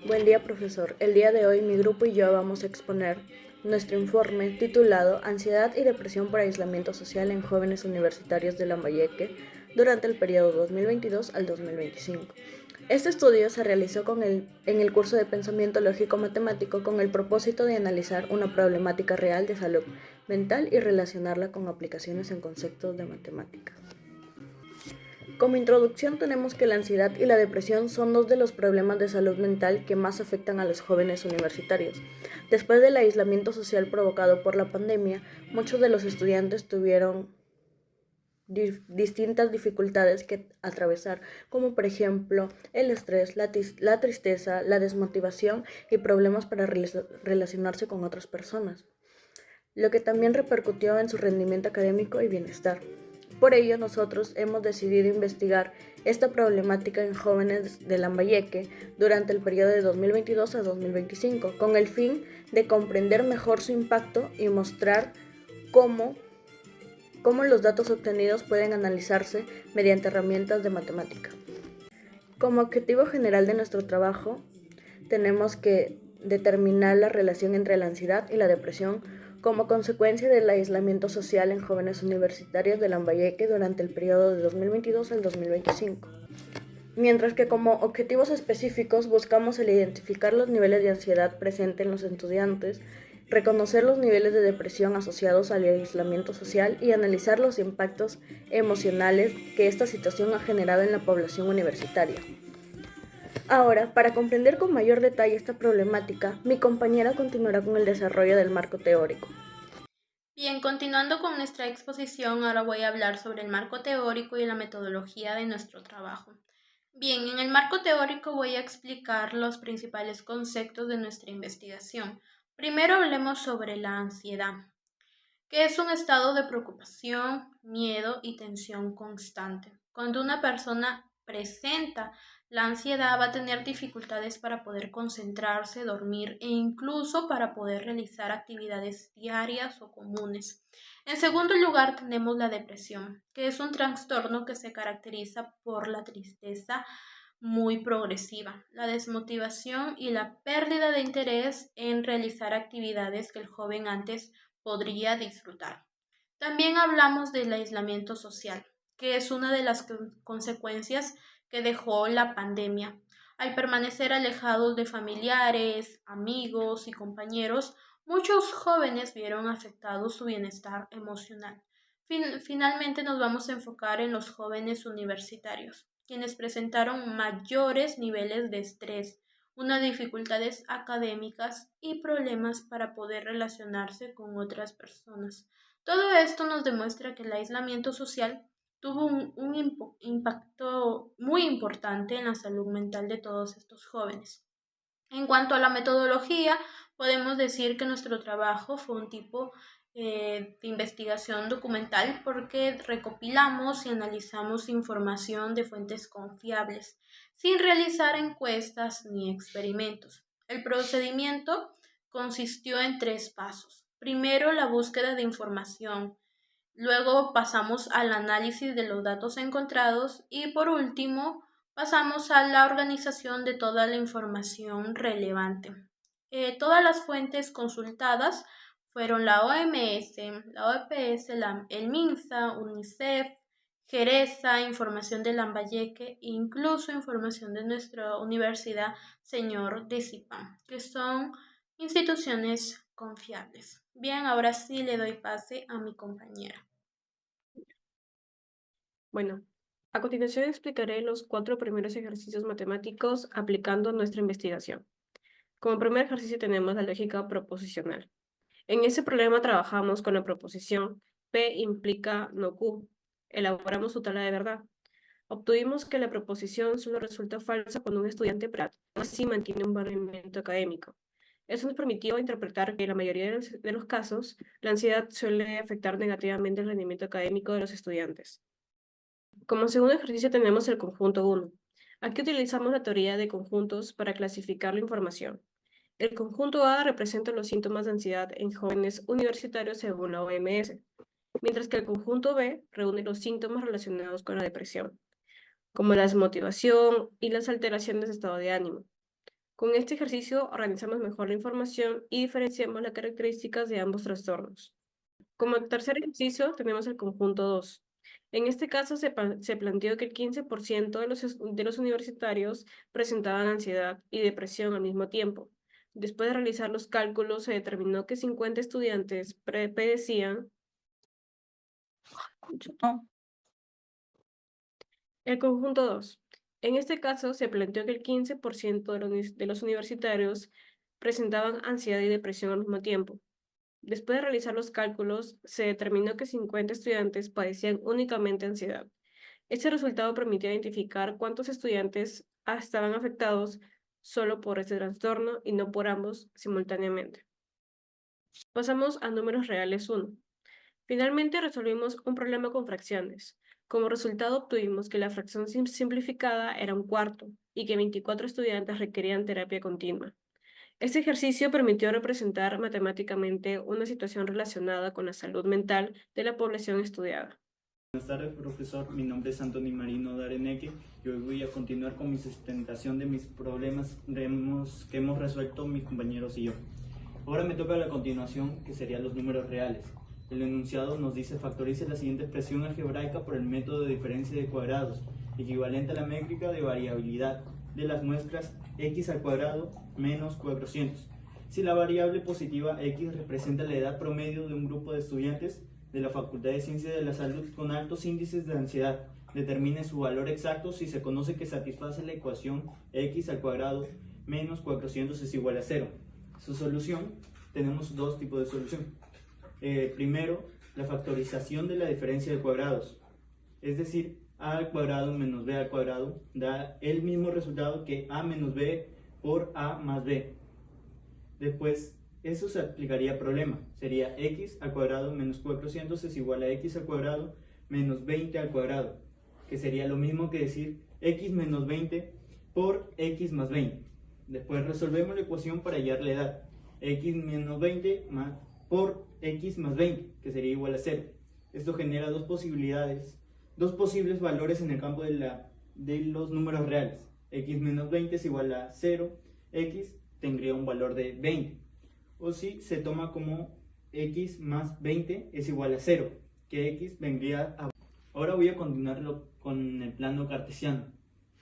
Buen día, profesor. El día de hoy mi grupo y yo vamos a exponer nuestro informe titulado Ansiedad y depresión por aislamiento social en jóvenes universitarios de Lambayeque durante el periodo 2022 al 2025. Este estudio se realizó en el curso de Pensamiento Lógico Matemático con el propósito de analizar una problemática real de salud mental y relacionarla con aplicaciones en conceptos de matemáticas. Como introducción tenemos que la ansiedad y la depresión son dos de los problemas de salud mental que más afectan a los jóvenes universitarios. Después del aislamiento social provocado por la pandemia, muchos de los estudiantes tuvieron distintas dificultades que atravesar, como por ejemplo el estrés, la tristeza, la desmotivación y problemas para relacionarse con otras personas, lo que también repercutió en su rendimiento académico y bienestar. Por ello, nosotros hemos decidido investigar esta problemática en jóvenes de Lambayeque durante el periodo de 2022 a 2025, con el fin de comprender mejor su impacto y mostrar cómo los datos obtenidos pueden analizarse mediante herramientas de matemática. Como objetivo general de nuestro trabajo, tenemos que determinar la relación entre la ansiedad y la depresión como consecuencia del aislamiento social en jóvenes universitarios de Lambayeque durante el periodo de 2022 al 2025. Mientras que como objetivos específicos buscamos el identificar los niveles de ansiedad presentes en los estudiantes, reconocer los niveles de depresión asociados al aislamiento social y analizar los impactos emocionales que esta situación ha generado en la población universitaria. Ahora, para comprender con mayor detalle esta problemática, mi compañera continuará con el desarrollo del marco teórico. Bien, continuando con nuestra exposición, ahora voy a hablar sobre el marco teórico y la metodología de nuestro trabajo. Bien, en el marco teórico voy a explicar los principales conceptos de nuestra investigación. Primero hablemos sobre la ansiedad, que es un estado de preocupación, miedo y tensión constante. Cuando una persona presenta la ansiedad va a tener dificultades para poder concentrarse, dormir e incluso para poder realizar actividades diarias o comunes. En segundo lugar tenemos la depresión, que es un trastorno que se caracteriza por la tristeza muy progresiva, la desmotivación y la pérdida de interés en realizar actividades que el joven antes podría disfrutar. También hablamos del aislamiento social, que es una de las consecuencias que dejó la pandemia. Al permanecer alejados de familiares, amigos y compañeros, muchos jóvenes vieron afectado su bienestar emocional. Finalmente nos vamos a enfocar en los jóvenes universitarios, quienes presentaron mayores niveles de estrés, unas dificultades académicas y problemas para poder relacionarse con otras personas. Todo esto nos demuestra que el aislamiento social tuvo un impacto muy importante en la salud mental de todos estos jóvenes. En cuanto a la metodología, podemos decir que nuestro trabajo fue un tipo de investigación documental porque recopilamos y analizamos información de fuentes confiables, sin realizar encuestas ni experimentos. El procedimiento consistió en 3 pasos. Primero, la búsqueda de información. Luego pasamos al análisis de los datos encontrados y por último pasamos a la organización de toda la información relevante. Todas las fuentes consultadas fueron la OMS, la OPS, el MINSA, UNICEF, Geresa, información de Lambayeque e incluso información de nuestra universidad, señor Decipan, que son instituciones confiables. Bien, ahora sí le doy pase a mi compañera. Bueno, a continuación explicaré los 4 primeros ejercicios matemáticos aplicando nuestra investigación. Como primer ejercicio tenemos la lógica proposicional. En ese problema trabajamos con la proposición P implica no Q. Elaboramos su tabla de verdad. Obtuvimos que la proposición solo resulta falsa cuando un estudiante así mantiene un rendimiento académico. Eso nos permitió interpretar que en la mayoría de los casos, la ansiedad suele afectar negativamente el rendimiento académico de los estudiantes. Como segundo ejercicio tenemos el conjunto 1. Aquí utilizamos la teoría de conjuntos para clasificar la información. El conjunto A representa los síntomas de ansiedad en jóvenes universitarios según la OMS, mientras que el conjunto B reúne los síntomas relacionados con la depresión, como la desmotivación y las alteraciones de estado de ánimo. Con este ejercicio organizamos mejor la información y diferenciamos las características de ambos trastornos. Como tercer ejercicio tenemos el conjunto 2. En este caso se planteó que el 15% de los universitarios presentaban ansiedad y depresión al mismo tiempo. Después de realizar los cálculos, se determinó que 50 estudiantes padecían el conjunto 2. En este caso, se planteó que el 15% de los universitarios presentaban ansiedad y depresión al mismo tiempo. Después de realizar los cálculos, se determinó que 50 estudiantes padecían únicamente ansiedad. Este resultado permitió identificar cuántos estudiantes estaban afectados solo por este trastorno y no por ambos simultáneamente. Pasamos a números reales 1. Finalmente resolvimos un problema con fracciones. Como resultado obtuvimos que la fracción simplificada era un cuarto y que 24 estudiantes requerían terapia continua. Este ejercicio permitió representar matemáticamente una situación relacionada con la salud mental de la población estudiada. Buenas tardes, profesor. Mi nombre es Anthony Marino Dareneque y hoy voy a continuar con mi sustentación de mis problemas que hemos resuelto mis compañeros y yo. Ahora me toca la continuación, que serían los números reales. El enunciado nos dice: factorice la siguiente expresión algebraica por el método de diferencia de cuadrados, equivalente a la métrica de variabilidad de las muestras x al cuadrado menos 400. Si la variable positiva x representa la edad promedio de un grupo de estudiantes de la Facultad de Ciencias de la Salud con altos índices de ansiedad, determine su valor exacto si se conoce que satisface la ecuación x al cuadrado menos 400 es igual a 0. Su solución, tenemos dos tipos de solución. Primero, la factorización de la diferencia de cuadrados, es decir, a al cuadrado menos b al cuadrado da el mismo resultado que a menos b por a más b. Después, eso se aplicaría a problema, sería x al cuadrado menos 400 es igual a x al cuadrado menos 20 al cuadrado, que sería lo mismo que decir x menos 20 por x más 20. Después resolvemos la ecuación para hallar la edad, x menos 20 por x más 20, que sería igual a 0. Esto genera dos posibles valores en el campo de los números reales. X menos 20 es igual a 0, x tendría un valor de 20. O si se toma como x más 20 es igual a 0, que x vendría a... Ahora voy a continuar con el plano cartesiano.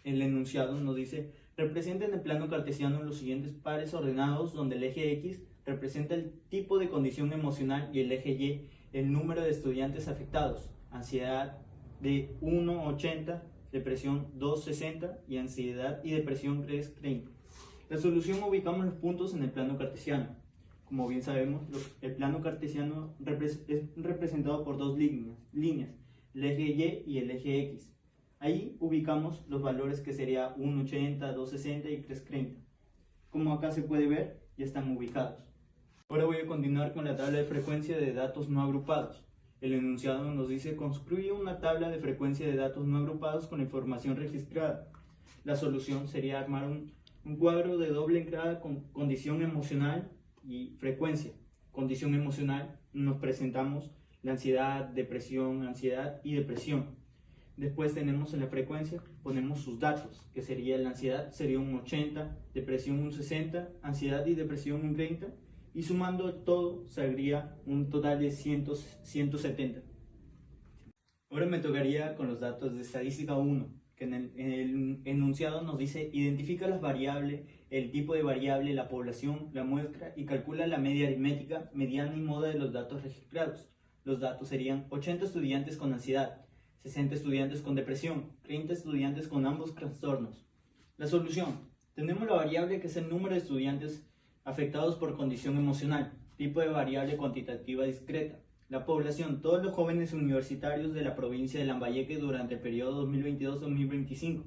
El enunciado nos dice: representa en el plano cartesiano los siguientes pares ordenados, donde el eje x representa el tipo de condición emocional y el eje y el número de estudiantes afectados, ansiedad de 1,80, depresión 2,60 y ansiedad y depresión 3,30. La solución: ubicamos los puntos en el plano cartesiano. Como bien sabemos, el plano cartesiano es representado por dos líneas, el eje y el eje x. Ahí ubicamos los valores que sería 1,80, 2,60 y 3,30. Como acá se puede ver, ya están ubicados. Ahora voy a continuar con la tabla de frecuencia de datos no agrupados. El enunciado nos dice: construye una tabla de frecuencia de datos no agrupados con la información registrada. La solución sería armar un cuadro de doble entrada con condición emocional y frecuencia. Condición emocional, nos presentamos la ansiedad, depresión, ansiedad y depresión. Después tenemos en la frecuencia, ponemos sus datos, que sería la ansiedad sería un 80, depresión un 60, ansiedad y depresión un 30, y sumando todo saldría un total de 170. Ahora me tocaría con los datos de estadística 1, que en el enunciado nos dice: identifica las variables, el tipo de variable, la población, la muestra y calcula la media aritmética, mediana y moda de los datos registrados. Los datos serían 80 estudiantes con ansiedad, 60 estudiantes con depresión, 30 estudiantes con ambos trastornos. La solución: tenemos la variable que es el número de estudiantes afectados por condición emocional, tipo de variable cuantitativa discreta. La población: todos los jóvenes universitarios de la provincia de Lambayeque durante el periodo 2022-2025.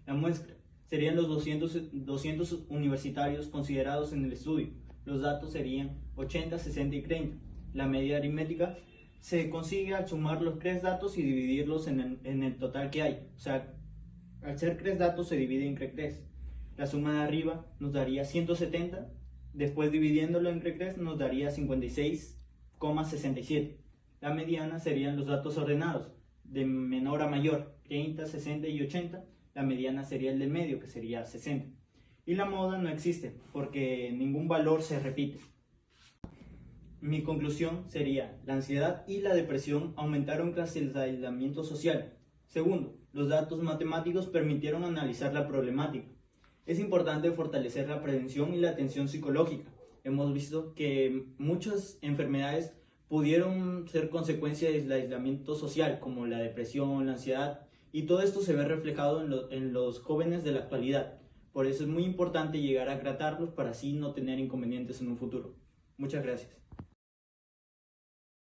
La muestra: serían los 200 universitarios considerados en el estudio. Los datos serían 80, 60 y 30. La media aritmética se consigue al sumar los 3 datos y dividirlos en el total que hay. O sea, al ser 3 datos se divide entre 3. La suma de arriba nos daría 170. Después dividiéndolo entre 3 nos daría 56,67. La mediana serían los datos ordenados, de menor a mayor, 30, 60 y 80. La mediana sería el del medio, que sería 60. Y la moda no existe, porque ningún valor se repite. Mi conclusión sería, la ansiedad y la depresión aumentaron tras el aislamiento social. Segundo, los datos matemáticos permitieron analizar la problemática. Es importante fortalecer la prevención y la atención psicológica. Hemos visto que muchas enfermedades pudieron ser consecuencia del aislamiento social, como la depresión, la ansiedad, y todo esto se ve reflejado en los jóvenes de la actualidad. Por eso es muy importante llegar a tratarlos para así no tener inconvenientes en un futuro. Muchas gracias.